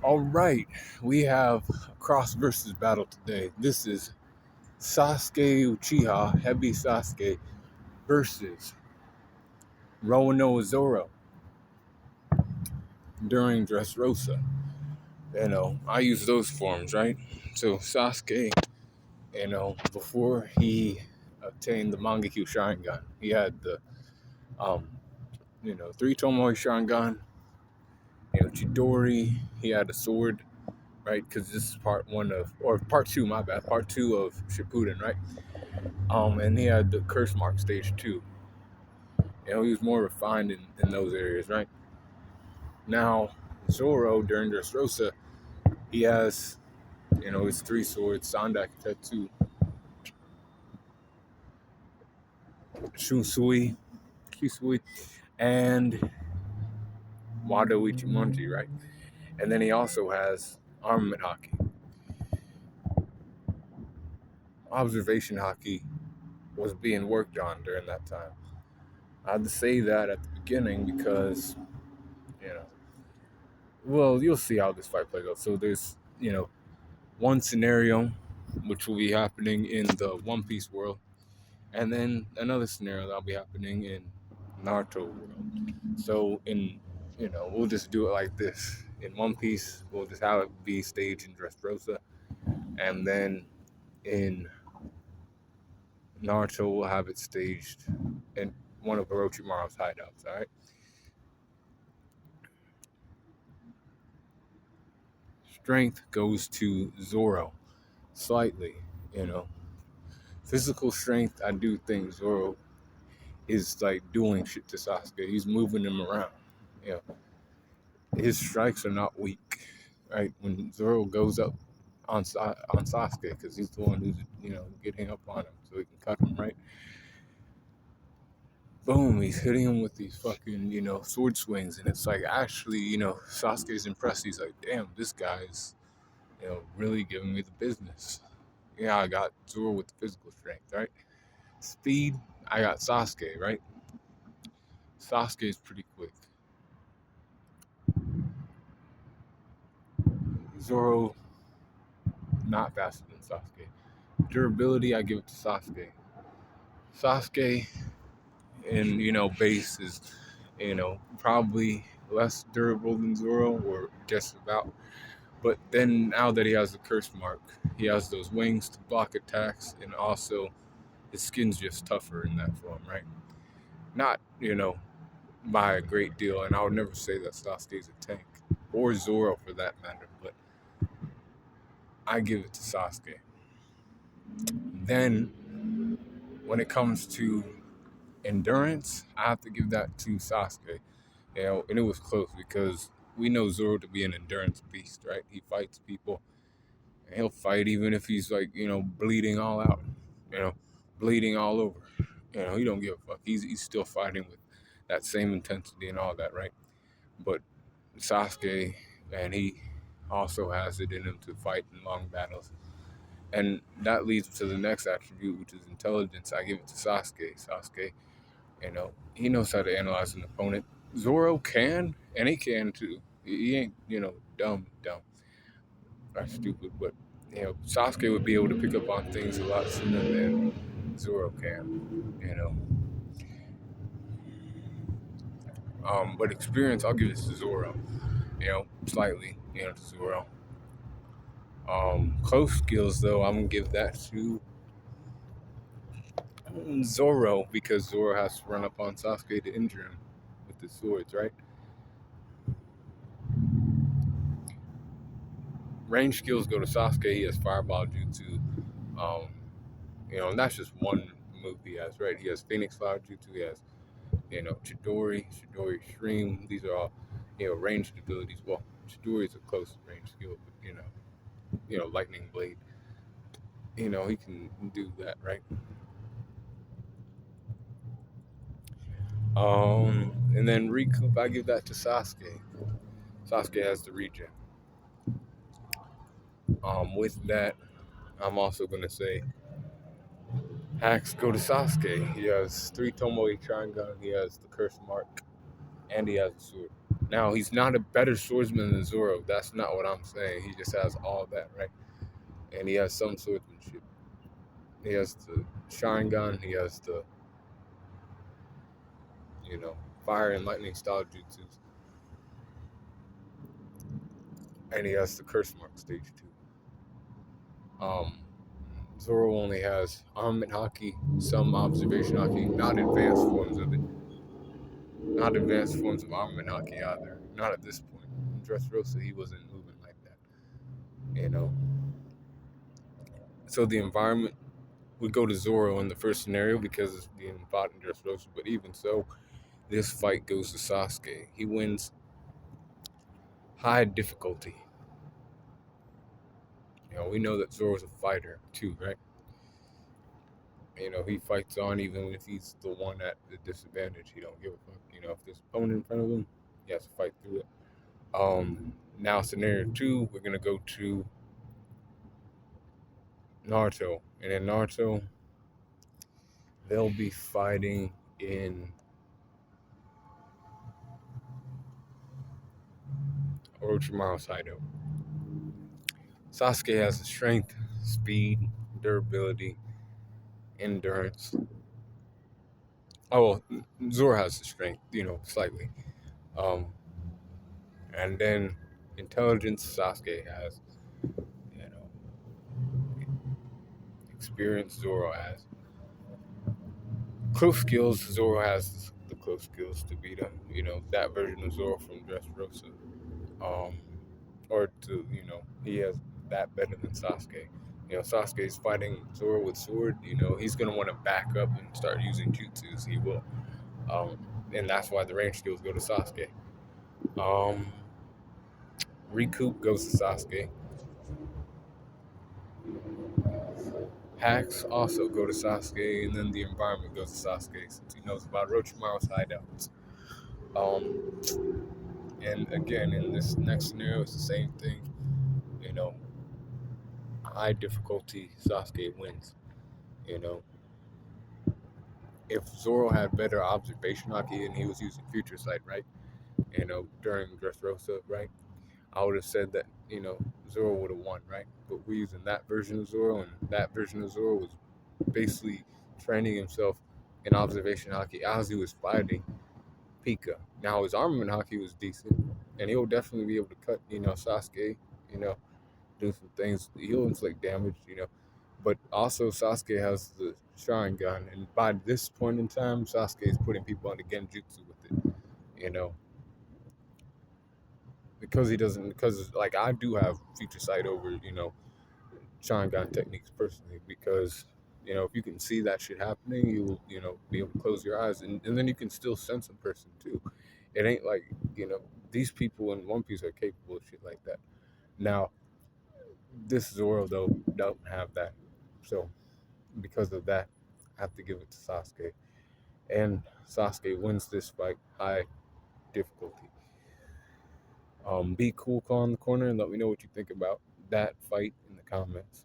All right, we have a Crossverses battle today. This is Sasuke Uchiha, Hebi Sasuke, versus Roano Zoro during Dressrosa. I use those forms, right? So Sasuke, before he obtained the Mangekyo Sharingan, he had the, um, three Tomoe Sharingan, Chidori, he had a sword, right? Because this is part two, my bad, part two of Shippuden, right? And he had the curse mark stage 2. He was more refined in those areas, right? Now, Zoro during Dressrosa, he has, his three swords, Sandak Tetsu, Shusui, Kisui, and Wado Ichimonji, right? And then he also has armament hockey. Observation hockey was being worked on during that time. I had to say that at the beginning because, you'll see how this fight plays out. So there's, one scenario which will be happening in the One Piece world, and then another scenario that'll be happening in Naruto world. So we'll just do it like this. In One Piece, we'll just have it be staged in Dressrosa, and then in Naruto, we'll have it staged in one of Orochimaru's hideouts. All right. Strength goes to Zoro, slightly. Physical strength, I do think Zoro is like doing shit to Sasuke. He's moving him around. His strikes are not weak, right? When Zoro goes up on Sasuke, because he's the one who's getting up on him so he can cut him, right? Boom, he's hitting him with these fucking sword swings, and it's like actually Sasuke's impressed. He's like, damn, this guy's really giving me the business. Yeah, I got Zoro with the physical strength, right? Speed, I got Sasuke, right? Sasuke is pretty quick. Zoro, not faster than Sasuke. Durability, I give it to Sasuke. Sasuke in, base is, probably less durable than Zoro, or just about. But then now that he has the curse mark, he has those wings to block attacks, and also his skin's just tougher in that form, right? Not, by a great deal, and I would never say that Sasuke's a tank, or Zoro for that matter, but I give it to Sasuke. Then, when it comes to endurance, I have to give that to Sasuke. And it was close because we know Zoro to be an endurance beast, right? He fights people, and he'll fight even if he's like, bleeding all out, bleeding all over. He don't give a fuck. He's still fighting with that same intensity and all that, right? But Sasuke, and he also has it in him to fight in long battles. And that leads to the next attribute, which is intelligence. I give it to Sasuke. Sasuke, he knows how to analyze an opponent. Zoro can, and he can too. He ain't, dumb, or stupid, but, Sasuke would be able to pick up on things a lot sooner than Zoro can, But experience, I'll give it to Zoro, slightly, to Zoro. Close skills, though, I'm going to give that to Zoro, because Zoro has to run up on Sasuke to injure him with the swords, right? Range skills go to Sasuke. He has Fireball Jutsu, and that's just one move he has, right? He has Phoenix Flower Jutsu, he has, Chidori Stream. These are all, ranged abilities. Well, Chidori is a close range skill, but, Lightning Blade, he can do that, right? And then Recoup, I give that to Sasuke. Sasuke has the regen. With that, I'm also gonna say hacks go to Sasuke. He has 3 Tomoe Sharingan, he has the curse mark, and he has the sword. Now, he's not a better swordsman than Zoro. That's not what I'm saying. He just has all that, right? And he has some swordsmanship. He has the Sharingan. He has the, you know, fire and lightning style jutsus. And he has the curse mark stage 2. Zoro only has armament haki, some observation haki, not advanced forms of it. Not advanced forms of armament haki either. Not at this point. In Dressrosa, he wasn't moving like that. You know. So the environment would go to Zoro in the first scenario because it's being fought in Dressrosa. But even so, this fight goes to Sasuke. He wins high difficulty. You know, we know that Zoro's a fighter too, right? You know, he fights on even if he's the one at the disadvantage. He don't give a fuck. You know, if there's an opponent in front of him, he has to fight through it. Now scenario 2, we're gonna go to Naruto, and in Naruto, they'll be fighting in Orochimaru's hideout. Sasuke has the strength, speed, durability, endurance. Oh, well, Zoro has the strength, you know, slightly. Um, and then intelligence, Sasuke has, you know, experience, Zoro has. Close skills, Zoro has the close skills to beat him. You know, that version of Zoro from Dressrosa. Um, or to, you know, he has that better than Sasuke. You know, Sasuke's fighting Zoro with sword. You know, he's gonna want to back up and start using jutsus. He will, um, and that's why the range skills go to Sasuke. Um, Recoup goes to Sasuke. Hacks also go to Sasuke, and then the environment goes to Sasuke since he knows about Orochimaru's hideouts. Um, and again, in this next scenario, it's the same thing. You know, high difficulty, Sasuke wins. You know, if Zoro had better observation haki and he was using Future Sight, right? You know, during Dressrosa, right? I would have said that, you know, Zoro would have won, right? But we're using that version of Zoro, and that version of Zoro was basically training himself in observation haki as he was fighting Pika. Now his armament haki was decent, and he'll definitely be able to cut, you know, Sasuke, you know, do some things. He'll inflict damage, you know. But also Sasuke has the Sharingan, and by this point in time, Sasuke is putting people under Genjutsu with it, you know, because he doesn't. Because like I do have future sight over, you know, Sharingan techniques personally, because you know if you can see that shit happening, you'll be able to close your eyes, and then you can still sense a person too. It ain't like you know these people in One Piece are capable of shit like that. Now this Zoro though don't have that, so because of that, I have to give it to Sasuke. And Sasuke wins this fight high difficulty. Be cool, call in the corner, and let me know what you think about that fight in the comments.